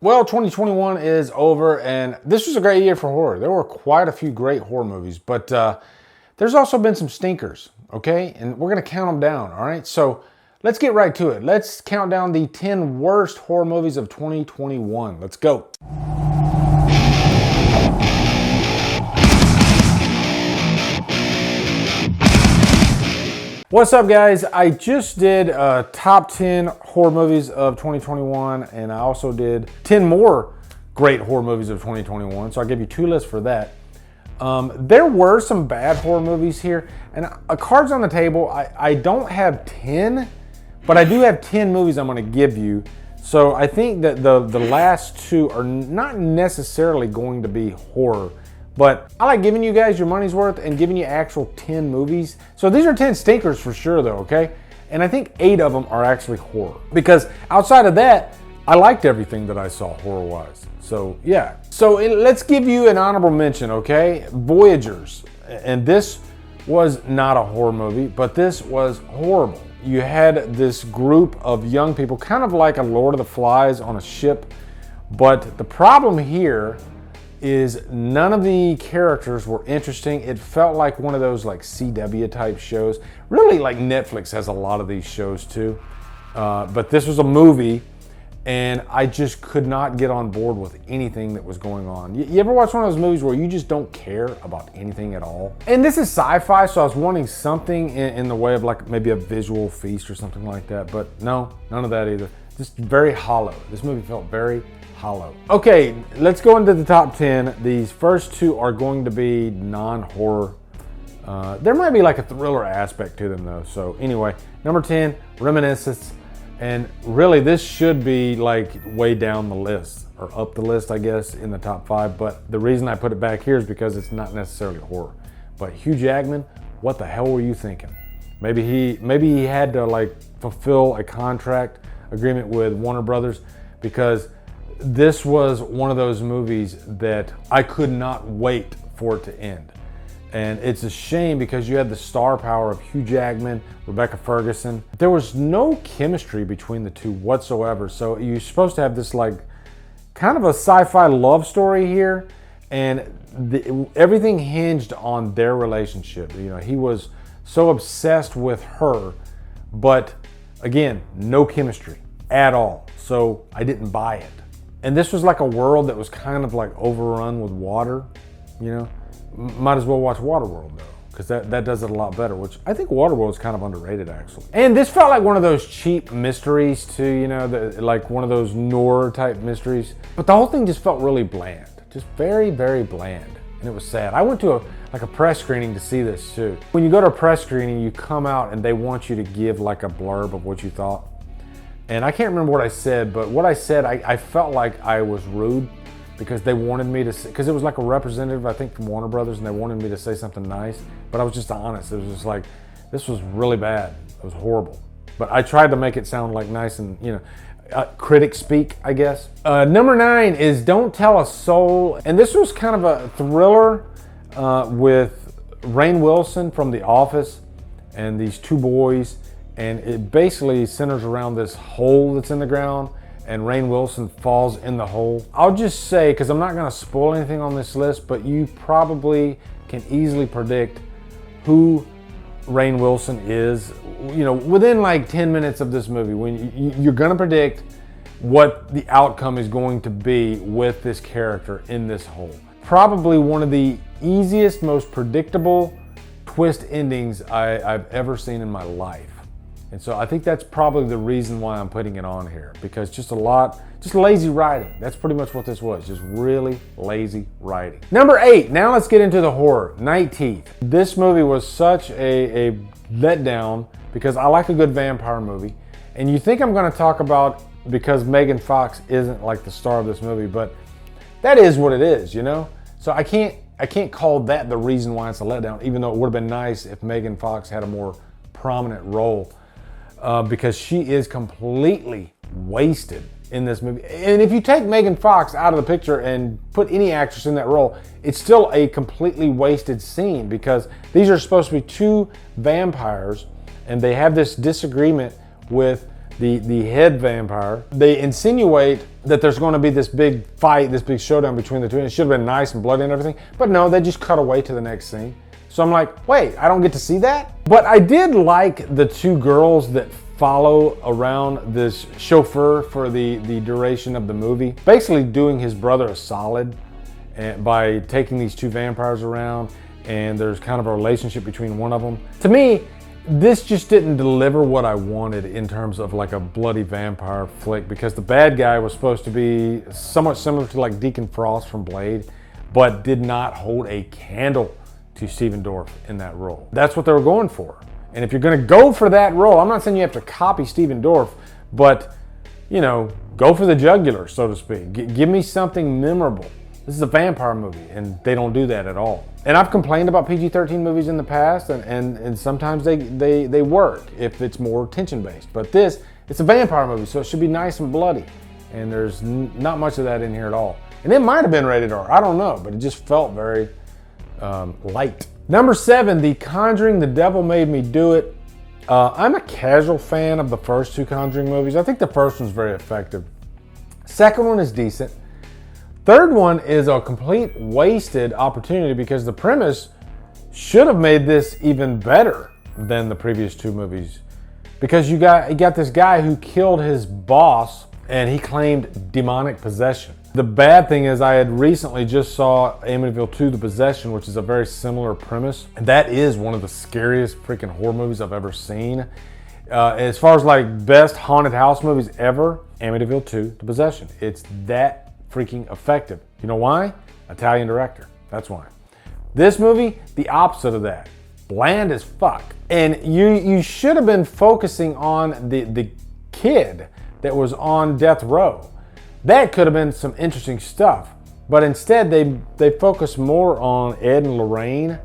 Well, 2021 is over, and this was a great year for horror. There were quite a few great horror movies, but there's also been some stinkers, okay? And we're gonna count them down, all right? So let's get right to it. Let's count down the 10 worst horror movies of 2021. Let's go. What's up, guys? I just did top 10 horror movies of 2021, and I also did 10 more great horror movies of 2021, so I'll give you two lists for that. There were some bad horror movies here, and cards on the table, I don't have 10, but I do have 10 movies I'm gonna give you. So I think that the last two are not necessarily going to be horror, but I like giving you guys your money's worth and giving you actual 10 movies. So these are 10 stinkers for sure though, okay? And I think 8 of them are actually horror. Because outside of that, I liked everything that I saw horror-wise. So yeah. So let's give you an honorable mention, okay? Voyagers. And this was not a horror movie, but this was horrible. You had this group of young people, kind of like a Lord of the Flies on a ship. But the problem here is none of the characters were interesting. It felt like one of those like CW type shows. Really, like Netflix has a lot of these shows too. But this was a movie, and I just could not get on board with anything that was going on. You ever watch one of those movies where you just don't care about anything at all? And this is sci-fi, so I was wanting something in the way of like maybe a visual feast or something like that. But no, none of that either. Just very hollow. This movie felt very hollow. Okay, let's go into the top 10. These first two are going to be non-horror. There might be like a thriller aspect to them though. So anyway, number 10, Reminiscence. And really this should be like way down the list, or up the list I guess, in the top 5. But the reason I put it back here is because it's not necessarily horror. But Hugh Jackman, what the hell were you thinking? Maybe he had to like fulfill a contract agreement with Warner Brothers, because this was one of those movies that I could not wait for it to end. And it's a shame because you had the star power of Hugh Jackman, Rebecca Ferguson. There was no chemistry between the two whatsoever. So you're supposed to have this like kind of a sci-fi love story here, and everything hinged on their relationship. You know, he was so obsessed with her, but again, no chemistry at all. So I didn't buy it. And this was like a world that was kind of like overrun with water, you know? Might as well watch Waterworld though, because that does it a lot better, which I think Waterworld is kind of underrated actually. And this felt like one of those cheap mysteries too, you know, like one of those noir type mysteries. But the whole thing just felt really bland, just very, very bland. And it was sad. I went to a press screening to see this too. When you go to a press screening, you come out and they want you to give like a blurb of what you thought. And I can't remember what I said, but what I said, I felt like I was rude because they wanted me to say, because it was like a representative, I think, from Warner Brothers, and they wanted me to say something nice, but I was just honest. It was just like, this was really bad. It was horrible. But I tried to make it sound like nice and, you know, critic speak, I guess. Number 9 is Don't Tell a Soul. And this was kind of a thriller with Rainn Wilson from The Office and these two boys. And it basically centers around this hole that's in the ground, and Rainn Wilson falls in the hole. I'll just say, because I'm not going to spoil anything on this list, but you probably can easily predict who Rainn Wilson is, you know, within like 10 minutes of this movie. When you're going to predict what the outcome is going to be with this character in this hole. Probably one of the easiest, most predictable twist endings I've ever seen in my life. And so I think that's probably the reason why I'm putting it on here, because just lazy writing. That's pretty much what this was, just really lazy writing. Number 8, now let's get into the horror, Night Teeth. This movie was such a letdown because I like a good vampire movie. And you think I'm gonna talk about because Megan Fox isn't like the star of this movie, but that is what it is, you know? So I can't call that the reason why it's a letdown, even though it would have been nice if Megan Fox had a more prominent role. Because she is completely wasted in this movie. And if you take Megan Fox out of the picture and put any actress in that role, it's still a completely wasted scene, because these are supposed to be two vampires and they have this disagreement with the head vampire. They insinuate that there's going to be this big fight, this big showdown between the two, and it should have been nice and bloody and everything, but no, they just cut away to the next scene. So I'm like, wait, I don't get to see that? But I did like the two girls that follow around this chauffeur for the duration of the movie, basically doing his brother a solid by taking these two vampires around, and there's kind of a relationship between one of them. To me, this just didn't deliver what I wanted in terms of like a bloody vampire flick, because the bad guy was supposed to be somewhat similar to like Deacon Frost from Blade, but did not hold a candle to Stephen Dorff in that role. That's what they were going for. And if you're gonna go for that role, I'm not saying you have to copy Stephen Dorff, but you know, go for the jugular, so to speak. Give me something memorable. This is a vampire movie, and they don't do that at all. And I've complained about PG-13 movies in the past, and sometimes they work if it's more tension-based. But this, it's a vampire movie, so it should be nice and bloody. And there's not much of that in here at all. And it might have been rated R, I don't know, but it just felt very light. Number 7, The Conjuring, The Devil Made Me Do It. I'm a casual fan of the first two Conjuring movies. I think the first one's very effective. Second one is decent. Third one is a complete wasted opportunity because the premise should have made this even better than the previous two movies. Because you got this guy who killed his boss and he claimed demonic possession. The bad thing is I had recently just saw Amityville 2: The Possession, which is a very similar premise. And that is one of the scariest freaking horror movies I've ever seen. As far as like best haunted house movies ever, Amityville 2: The Possession. It's that freaking effective. You know why? Italian director. That's why. This movie, the opposite of that. Bland as fuck. And you should have been focusing on the kid that was on death row. That could have been some interesting stuff. But instead, they focus more on Ed and Lorraine.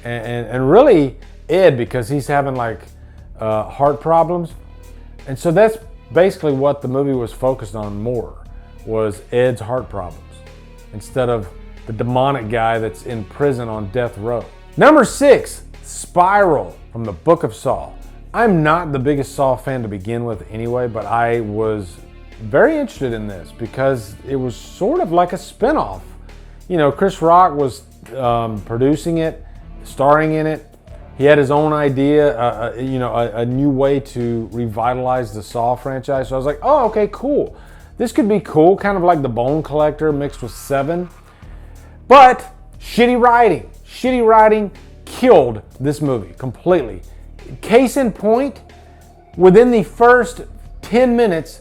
And really Ed, because he's having like heart problems. And so that's basically what the movie was focused on more, was Ed's heart problems instead of the demonic guy that's in prison on death row. Number 6, Spiral from the Book of Saw. I'm not the biggest Saw fan to begin with anyway, but I was very interested in this because it was sort of like a spinoff. You know, Chris Rock was producing it, starring in it. He had his own idea, a new way to revitalize the Saw franchise. So I was like, oh, okay, cool. This could be cool, kind of like The Bone Collector mixed with Seven. But shitty writing. Shitty writing killed this movie completely. Case in point, within the first 10 minutes,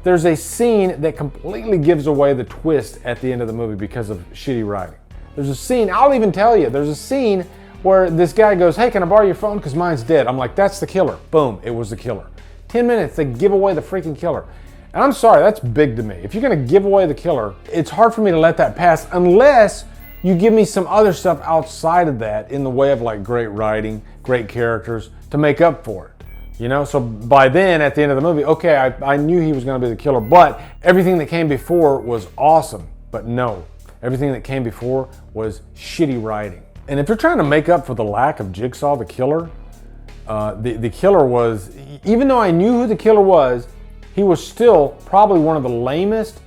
there's a scene that completely gives away the twist at the end of the movie because of shitty writing. There's a scene, I'll even tell you, there's a scene where this guy goes, hey, can I borrow your phone? Because mine's dead. I'm like, that's the killer. Boom, it was the killer. 10 minutes, they give away the freaking killer. And I'm sorry, that's big to me. If you're gonna give away the killer, it's hard for me to let that pass unless you give me some other stuff outside of that in the way of like great writing, great characters to make up for it. You know, so by then at the end of the movie, okay, I knew he was gonna be the killer, but everything that came before was awesome. But no, everything that came before was shitty writing. And if you're trying to make up for the lack of Jigsaw, the killer, the killer was, even though I knew who the killer was, he was still probably one of the lamest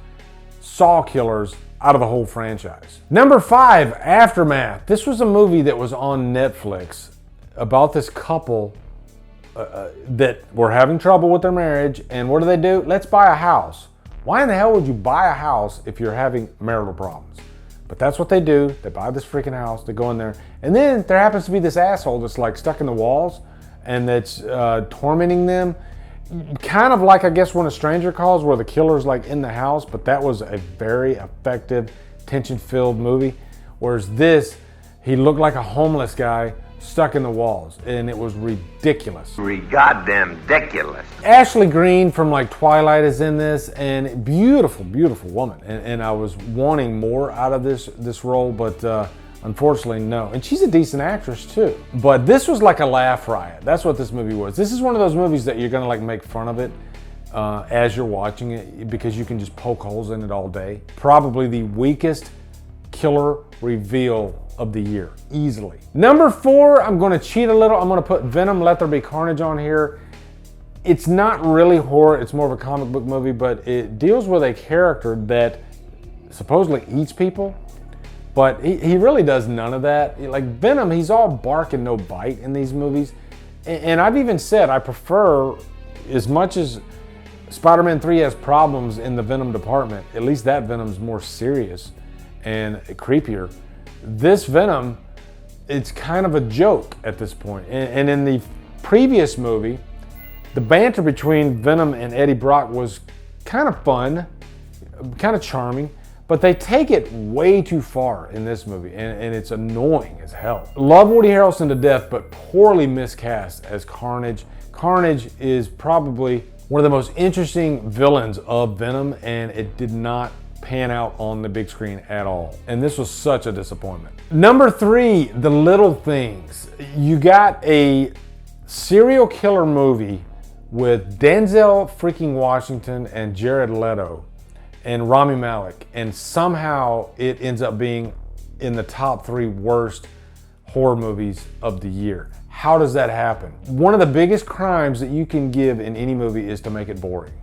Saw killers out of the whole franchise. Number 5, Aftermath. This was a movie that was on Netflix about this couple that were having trouble with their marriage. And what do? Let's buy a house. Why in the hell would you buy a house if you're having marital problems? But that's what they do. They buy this freaking house, they go in there. And then there happens to be this asshole that's like stuck in the walls and that's tormenting them. Kind of like, I guess, when A Stranger Calls, where the killer's like in the house, but that was a very effective, tension-filled movie. Whereas this, he looked like a homeless guy stuck in the walls, and it was ridiculous. Goddamn ridiculous. Ashley Greene from like Twilight is in this, and beautiful, beautiful woman. And I was wanting more out of this role, but unfortunately, no. And she's a decent actress too. But this was like a laugh riot. That's what this movie was. This is one of those movies that you're gonna like make fun of it as you're watching it because you can just poke holes in it all day. Probably the weakest killer reveal of the year, easily. Number 4, I'm gonna cheat a little. I'm gonna put Venom, Let There Be Carnage on here. It's not really horror, it's more of a comic book movie, but it deals with a character that supposedly eats people, but he really does none of that. Like Venom, he's all bark and no bite in these movies. And I've even said I prefer, as much as Spider-Man 3 has problems in the Venom department, at least that Venom's more serious and creepier. This Venom, it's kind of a joke at this point. And in the previous movie, the banter between Venom and Eddie Brock was kind of fun, kind of charming, but they take it way too far in this movie, and it's annoying as hell. Love Woody Harrelson to death, but poorly miscast as Carnage. Carnage is probably one of the most interesting villains of Venom, and it did not pan out on the big screen at all. And this was such a disappointment. Number 3, The Little Things. You got a serial killer movie with Denzel freaking Washington and Jared Leto and Rami Malek, and somehow it ends up being in the top 3 worst horror movies of the year. How does that happen? One of the biggest crimes that you can give in any movie is to make it boring.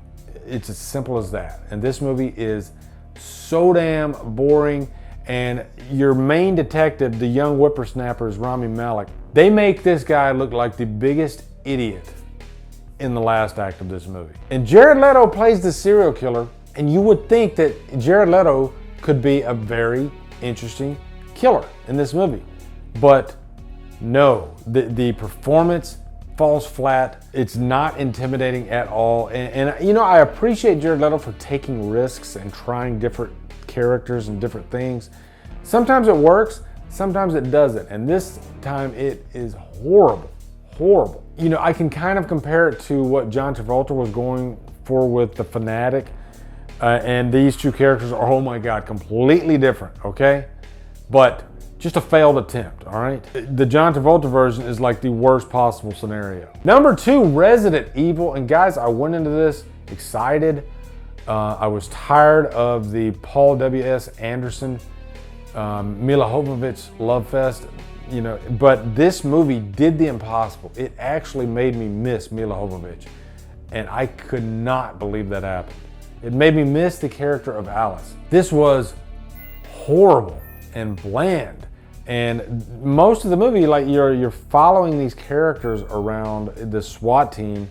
It's as simple as that. And this movie is so damn boring, and your main detective, the young whippersnappers, Rami Malek, they make this guy look like the biggest idiot in the last act of this movie. And Jared Leto plays the serial killer, and you would think that Jared Leto could be a very interesting killer in this movie. But no, the performance falls flat. It's not intimidating at all. And you know, I appreciate Jared Leto for taking risks and trying different characters and different things. Sometimes it works, sometimes it doesn't. And this time it is horrible, horrible. You know, I can kind of compare it to what John Travolta was going for with The Fanatic. And these two characters are, oh my God, completely different, okay? But just a failed attempt, all right? The John Travolta version is like the worst possible scenario. Number 2, Resident Evil. And guys, I went into this excited. I was tired of the Paul W.S. Anderson, Mila Jovovich love fest, you know, but this movie did the impossible. It actually made me miss Mila Jovovich, and I could not believe that happened. It made me miss the character of Alice. This was horrible and bland. And most of the movie, like you're following these characters around the SWAT team,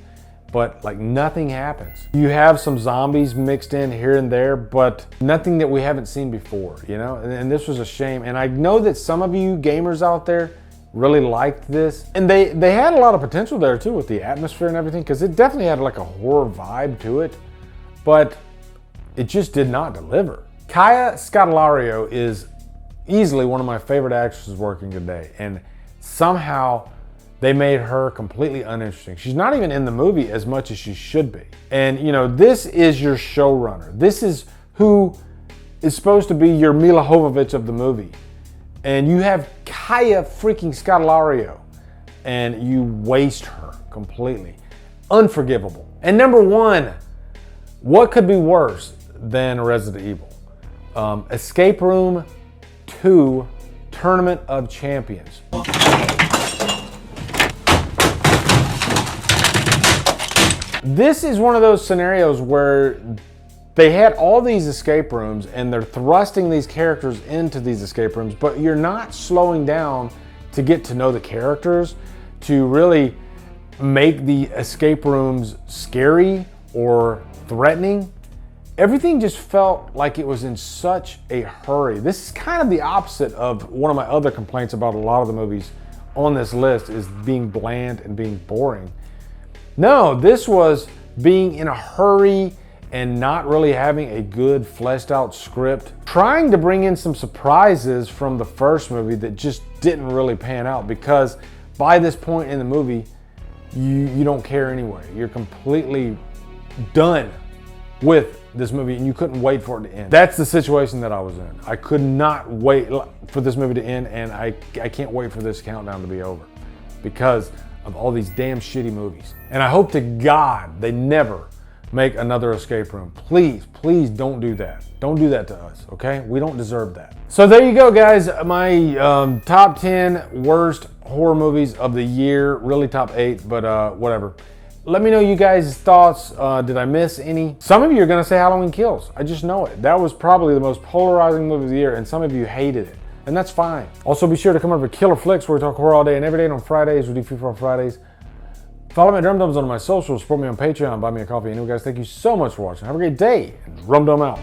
but like nothing happens. You have some zombies mixed in here and there, but nothing that we haven't seen before, you know? And this was a shame. And I know that some of you gamers out there really liked this. And they had a lot of potential there too with the atmosphere and everything, because it definitely had like a horror vibe to it, but it just did not deliver. Kaya Scodelario is easily one of my favorite actresses working today, and somehow they made her completely uninteresting. She's not even in the movie as much as she should be. And you know, this is your showrunner. This is who is supposed to be your Mila Jovovich of the movie. And you have Kaya freaking Scodelario, and you waste her completely. Unforgivable. And number 1, what could be worse than Resident Evil? Escape Room 2, Tournament of Champions. This is one of those scenarios where they had all these escape rooms and they're thrusting these characters into these escape rooms, but you're not slowing down to get to know the characters, to really make the escape rooms scary or threatening. Everything just felt like it was in such a hurry. This is kind of the opposite of one of my other complaints about a lot of the movies on this list, is being bland and being boring. No, this was being in a hurry and not really having a good fleshed out script. Trying to bring in some surprises from the first movie that just didn't really pan out, because by this point in the movie, you don't care anyway. You're completely done with this movie and you couldn't wait for it to end. That's the situation that I was in. I could not wait for this movie to end, and I can't wait for this countdown to be over because of all these damn shitty movies. And I hope to God they never make another escape room. Please, please don't do that. Don't do that to us, okay? We don't deserve that. So there you go, guys. My top 10 worst horror movies of the year. Really top 8, but whatever. Let me know you guys' thoughts. Did I miss any? Some of you are gonna say Halloween Kills. I just know it. That was probably the most polarizing movie of the year, and some of you hated it, and that's fine. Also, be sure to come over to Killer Flicks, where we talk horror all day and every day, and on Fridays, we do FIFA on Fridays. Follow me at Drumdums on my socials, support me on Patreon, buy me a coffee. Anyway, guys, thank you so much for watching. Have a great day, and Drumdum out.